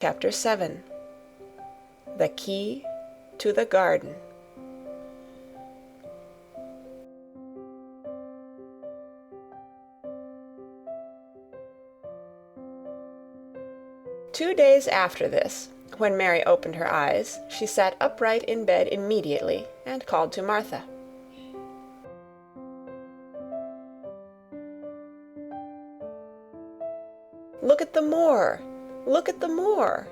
Chapter 7. The Key to the Garden. Two days after this, when Mary opened her eyes, she sat upright in bed immediately and called to Martha. "Look at the moor! Look at the moor!"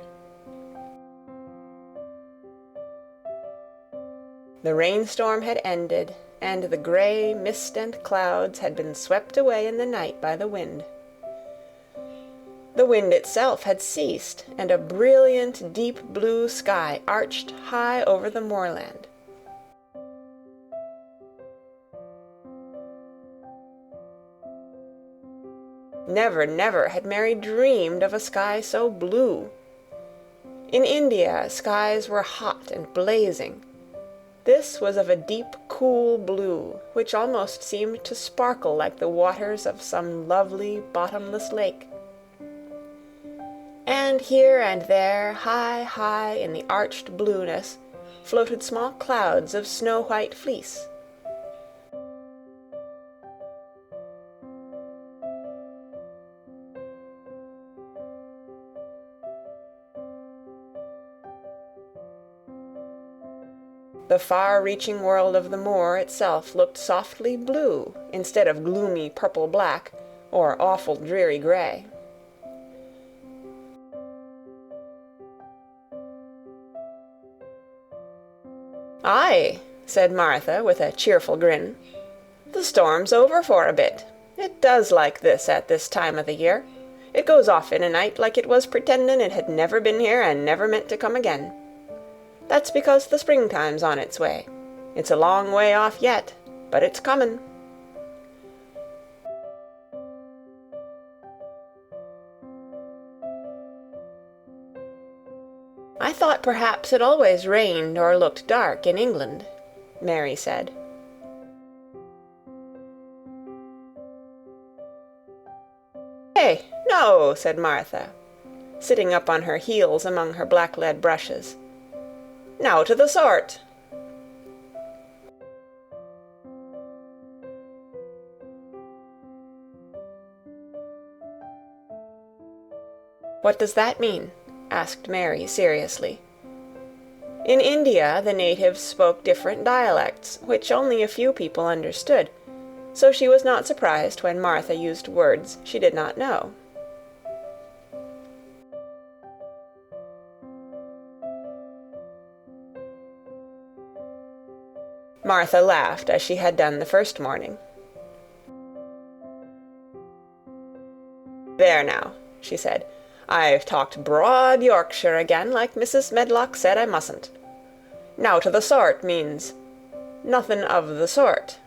The rainstorm had ended, and the gray mist and clouds had been swept away in the night by the wind. The wind itself had ceased, and a brilliant, deep blue sky arched high over the moorland. Never, never had Mary dreamed of a sky so blue. In India, skies were hot and blazing. This was of a deep, cool blue, which almost seemed to sparkle like the waters of some lovely, bottomless lake. And here and there, high, high in the arched blueness, floated small clouds of snow-white fleece. The far-reaching world of the moor itself looked softly blue instead of gloomy purple-black or awful dreary gray. "Aye," said Martha with a cheerful grin. "The storm's over for a bit. It does like this at this time of the year. It goes off in a night like it was pretendin' it had never been here and never meant to come again. That's because the springtime's on its way. It's a long way off yet, but it's comin'." "I thought perhaps it always rained or looked dark in England," Mary said. "Hey, no," said Martha, sitting up on her heels among her black-lead brushes. "Now to the sort." "What does that mean?" asked Mary seriously. In India the natives spoke different dialects, which only a few people understood, so she was not surprised when Martha used words she did not know. Martha laughed as she had done the first morning. "There now," she said, "I've talked broad Yorkshire again, like Mrs. Medlock said I mustn't. Now to the sort means nothin' of the sort,"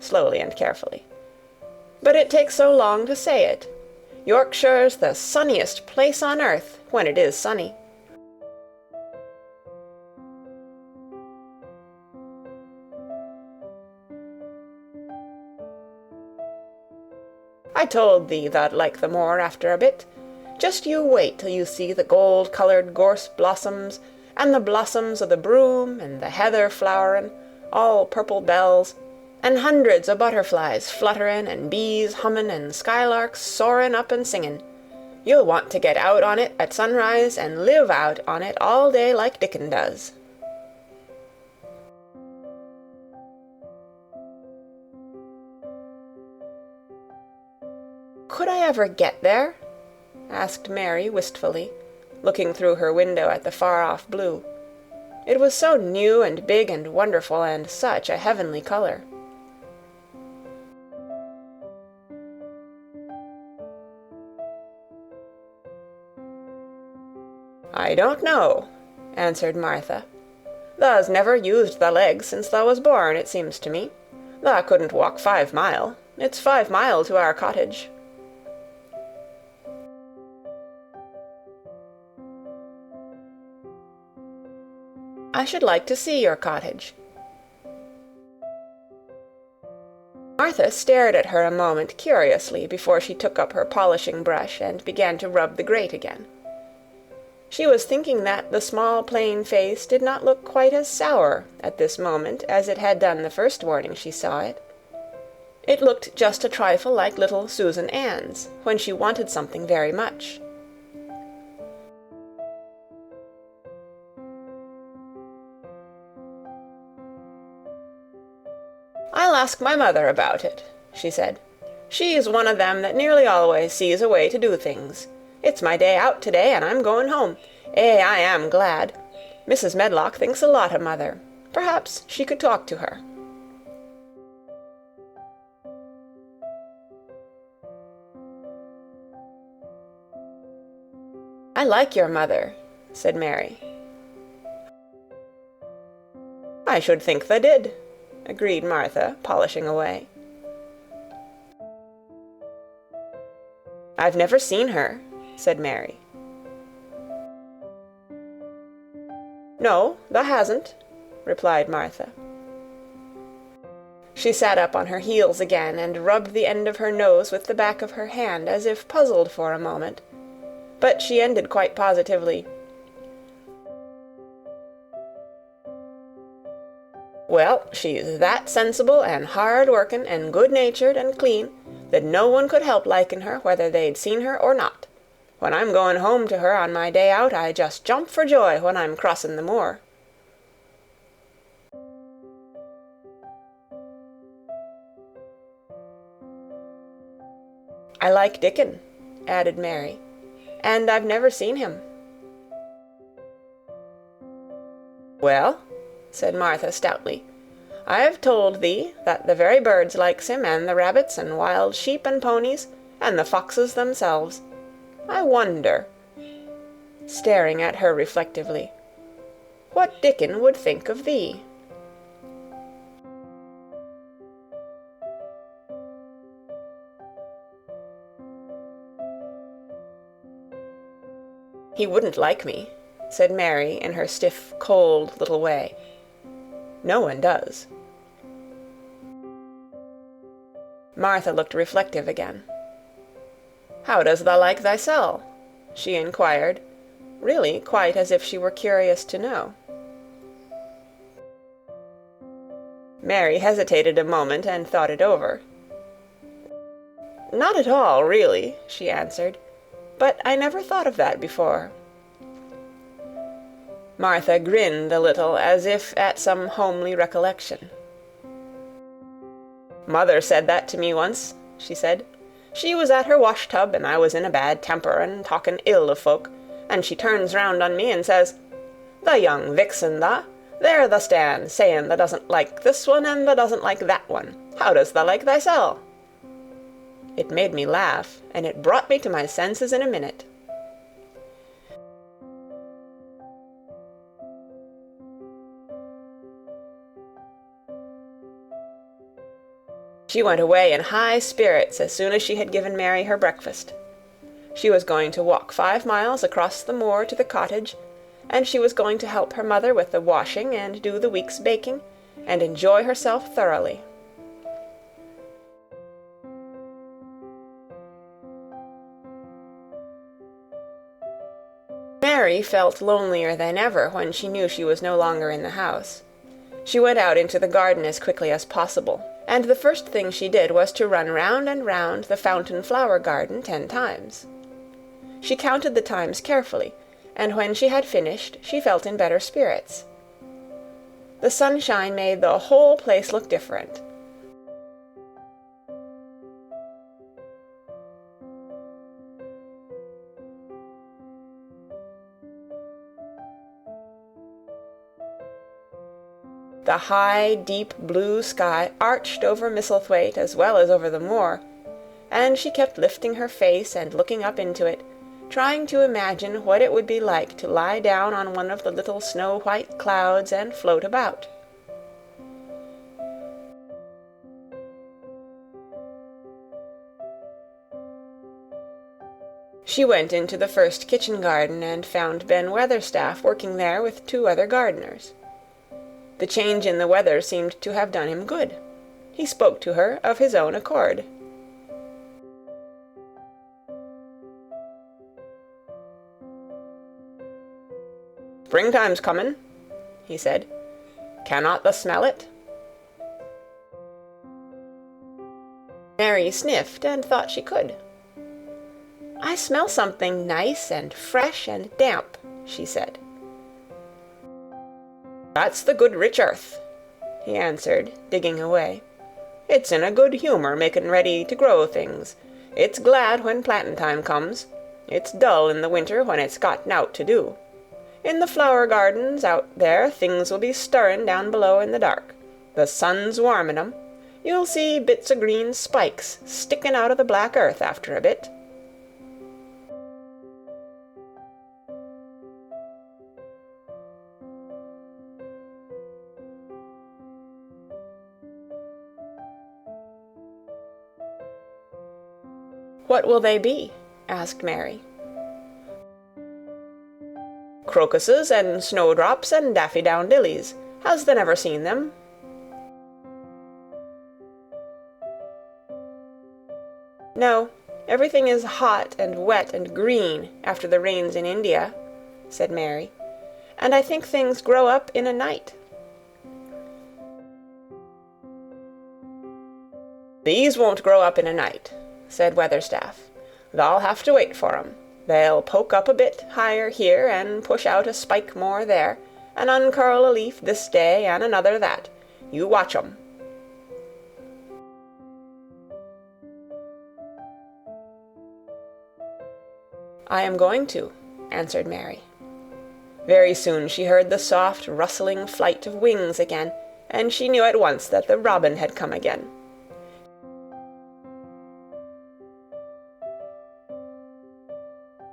slowly and carefully. "But it takes so long to say it. Yorkshire's the sunniest place on earth, when it is sunny." "I told thee thou'd like the moor after a bit. Just you wait till you see the gold-coloured gorse blossoms, and the blossoms o' the broom, and the heather flowerin', all purple bells, and hundreds o' butterflies flutterin', and bees hummin', and skylarks soarin' up and singin'. You'll want to get out on it at sunrise and live out on it all day like Dickon does." "Could I ever get there?" asked Mary wistfully, looking through her window at the far-off blue. It was so new and big and wonderful, and such a heavenly color. "I don't know," answered Martha. "Tha's never used thy legs since thou was born, it seems to me. Tha couldn't walk 5 mile. It's 5 mile to our cottage." "I should like to see your cottage." Martha stared at her a moment curiously before she took up her polishing brush and began to rub the grate again. She was thinking that the small plain face did not look quite as sour at this moment as it had done the first morning she saw it. It looked just a trifle like little Susan Ann's, when she wanted something very much. "I'll ask my mother about it," she said. "She's one of them that nearly always sees a way to do things. It's my day out today, and I'm going home. I am glad. Mrs. Medlock thinks a lot of mother. Perhaps she could talk to her." "I like your mother," said Mary. "I should think tha did," agreed Martha, polishing away. "I've never seen her," said Mary. "No, tha hasn't," replied Martha. She sat up on her heels again and rubbed the end of her nose with the back of her hand, as if puzzled for a moment. But she ended quite positively. "Well, she's that sensible and hard-workin' and good-natured and clean that no one could help liking her whether they'd seen her or not. When I'm going home to her on my day out, I just jump for joy when I'm crossin' the moor." "I like Dickon," added Mary, "and I've never seen him." "Well," said Martha stoutly, "I've told thee that the very birds likes him, and the rabbits, and wild sheep and ponies, and the foxes themselves. I wonder," staring at her reflectively, "what Dickon would think of thee." "He wouldn't like me," said Mary in her stiff, cold little way. "No one does." Martha looked reflective again. "How does thou like thysel'?" she inquired, really quite as if she were curious to know. Mary hesitated a moment and thought it over. "Not at all, really," she answered, "but I never thought of that before." Martha grinned a little, as if at some homely recollection. "Mother said that to me once," she said. "She was at her wash-tub, and I was in a bad temper and talking ill of folk, and she turns round on me and says, 'The young vixen, tha! There tha stands, saying tha doesn't like this one and tha doesn't like that one. How does tha like thysel'?' It made me laugh, and it brought me to my senses in a minute." She went away in high spirits as soon as she had given Mary her breakfast. She was going to walk 5 miles across the moor to the cottage, and she was going to help her mother with the washing and do the week's baking, and enjoy herself thoroughly. Mary felt lonelier than ever when she knew she was no longer in the house. She went out into the garden as quickly as possible, and the first thing she did was to run round and round the fountain flower garden 10 times. She counted the times carefully, and when she had finished, she felt in better spirits. The sunshine made the whole place look different. The high, deep blue sky arched over Misselthwaite as well as over the moor, and she kept lifting her face and looking up into it, trying to imagine what it would be like to lie down on one of the little snow-white clouds and float about. She went into the first kitchen garden and found Ben Weatherstaff working there with 2 other gardeners. The change in the weather seemed to have done him good. He spoke to her of his own accord. "Springtime's comin'," he said. "Cannot thou smell it?" Mary sniffed and thought she could. "I smell something nice and fresh and damp," she said. "That's the good rich earth," he answered, digging away. "It's in a good humour making ready to grow things. It's glad when plantin' time comes. It's dull in the winter when it's got nowt to do. In the flower gardens out there things will be stirring down below in the dark. The sun's warming 'em. You'll see bits o' green spikes sticking out of the black earth after a bit." "What will they be?" asked Mary. "Crocuses and snowdrops and daffydowndillies. Has thou never seen them?" "No, everything is hot and wet and green after the rains in India," said Mary, "and I think things grow up in a night." "These won't grow up in a night," said Weatherstaff. "Thou'll have to wait for 'em. They'll poke up a bit higher here, and push out a spike more there, and uncurl a leaf this day and another that. You watch 'em." "I am going to," answered Mary. Very soon she heard the soft rustling flight of wings again, and she knew at once that the robin had come again.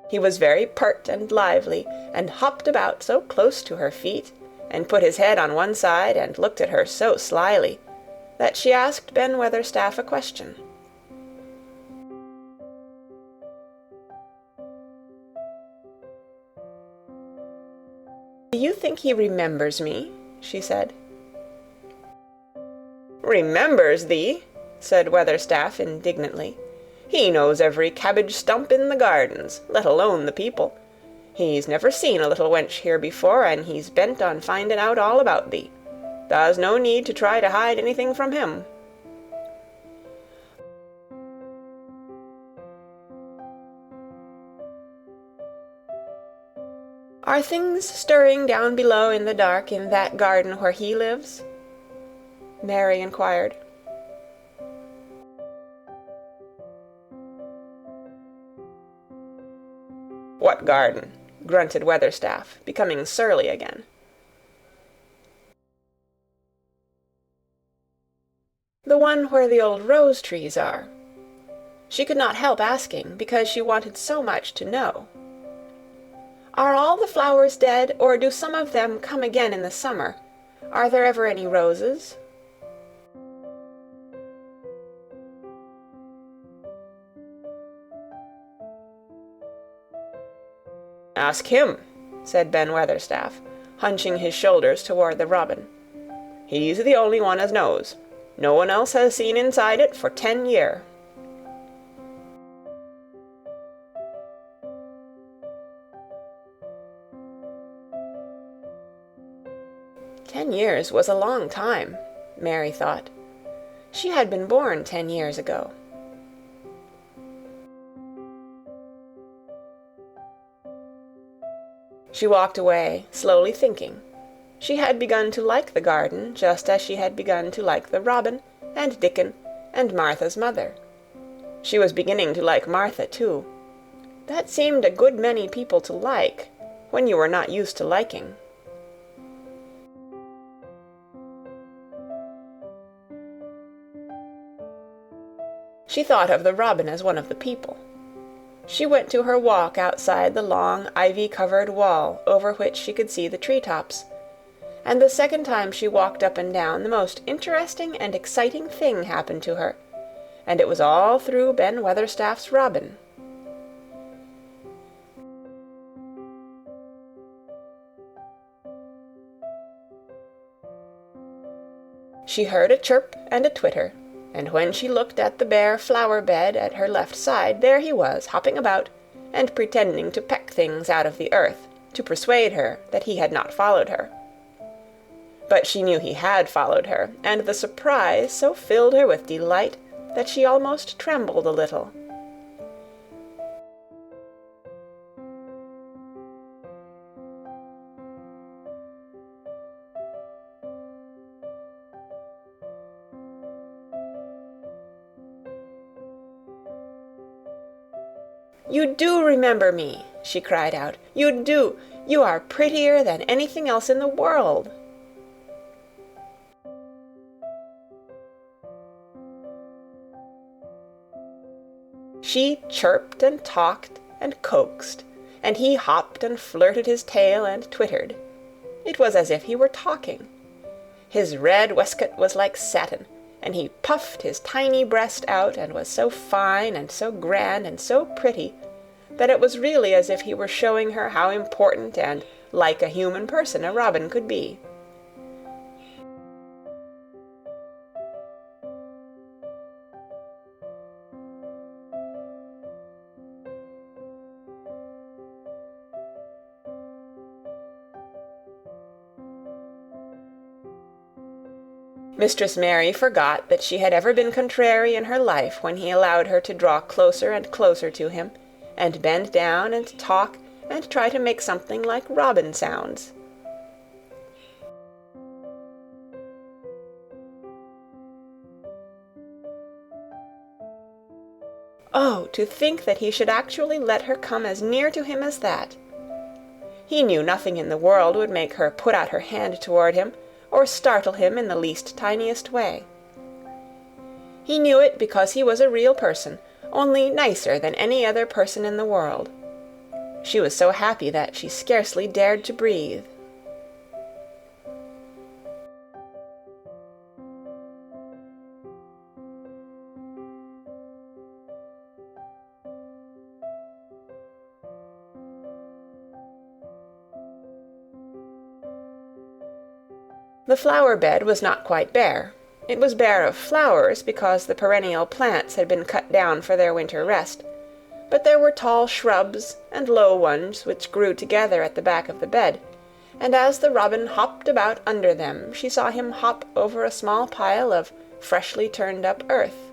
He was very pert and lively, and hopped about so close to her feet, and put his head on one side and looked at her so slyly, that she asked Ben Weatherstaff a question. "Do you think he remembers me?" she said. "Remembers thee?" said Weatherstaff indignantly. "He knows every cabbage stump in the gardens, let alone the people. He's never seen a little wench here before, and he's bent on finding out all about thee. Thou's no need to try to hide anything from him." "Are things stirring down below in the dark in that garden where he lives?" Mary inquired. "What garden?" grunted Weatherstaff, becoming surly again. "The one where the old rose trees are." She could not help asking, because she wanted so much to know. "Are all the flowers dead, or do some of them come again in the summer? Are there ever any roses?" "Ask him," said Ben Weatherstaff, hunching his shoulders toward the robin. "He's the only one as knows. No one else has seen inside it for 10 year." "10 years was a long time," Mary thought. She had been born 10 years ago. She walked away, slowly thinking. She had begun to like the garden, just as she had begun to like the robin, and Dickon, and Martha's mother. She was beginning to like Martha, too. That seemed a good many people to like, when you were not used to liking. She thought of the robin as one of the people. She went to her walk outside the long ivy-covered wall over which she could see the tree-tops, and the second time she walked up and down the most interesting and exciting thing happened to her, and it was all through Ben Weatherstaff's robin. She heard a chirp and a twitter, and when she looked at the bare flower-bed at her left side, there he was, hopping about, and pretending to peck things out of the earth, to persuade her that he had not followed her. But she knew he had followed her, and the surprise so filled her with delight that she almost trembled a little. "You do remember me," she cried out. "You do! You are prettier than anything else in the world." She chirped and talked and coaxed, and he hopped and flirted his tail and twittered. It was as if he were talking. His red waistcoat was like satin, and he puffed his tiny breast out and was so fine and so grand and so pretty that it was really as if he were showing her how important and like a human person a robin could be. Mistress Mary forgot that she had ever been contrary in her life when he allowed her to draw closer and closer to him, and bend down and talk and try to make something like robin sounds. Oh, to think that he should actually let her come as near to him as that! He knew nothing in the world would make her put out her hand toward him, or startle him in the least tiniest way. He knew it because he was a real person, only nicer than any other person in the world. She was so happy that she scarcely dared to breathe. The flower bed was not quite bare. It was bare of flowers because the perennial plants had been cut down for their winter rest, but there were tall shrubs and low ones which grew together at the back of the bed, and as the robin hopped about under them she saw him hop over a small pile of freshly turned-up earth.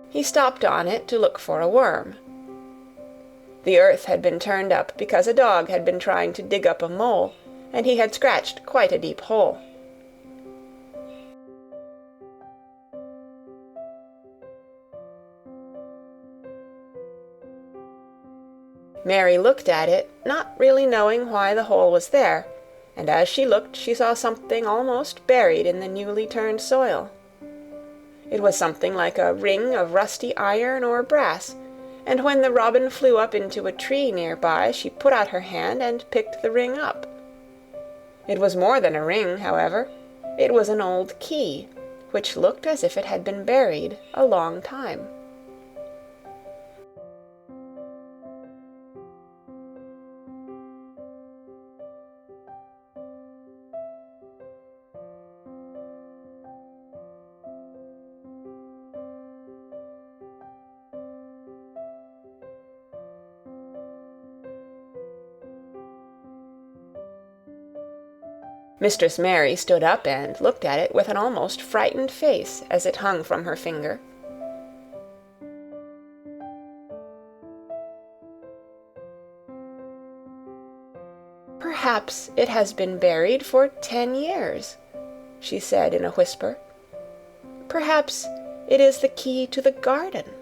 He stopped on it to look for a worm. The earth had been turned up because a dog had been trying to dig up a mole, and he had scratched quite a deep hole. Mary looked at it, not really knowing why the hole was there, and as she looked she saw something almost buried in the newly turned soil. It was something like a ring of rusty iron or brass, and when the robin flew up into a tree near by, she put out her hand and picked the ring up. It was more than a ring, however. It was an old key, which looked as if it had been buried a long time. Mistress Mary stood up and looked at it with an almost frightened face as it hung from her finger. "Perhaps it has been buried for 10 years," she said in a whisper. "Perhaps it is the key to the garden."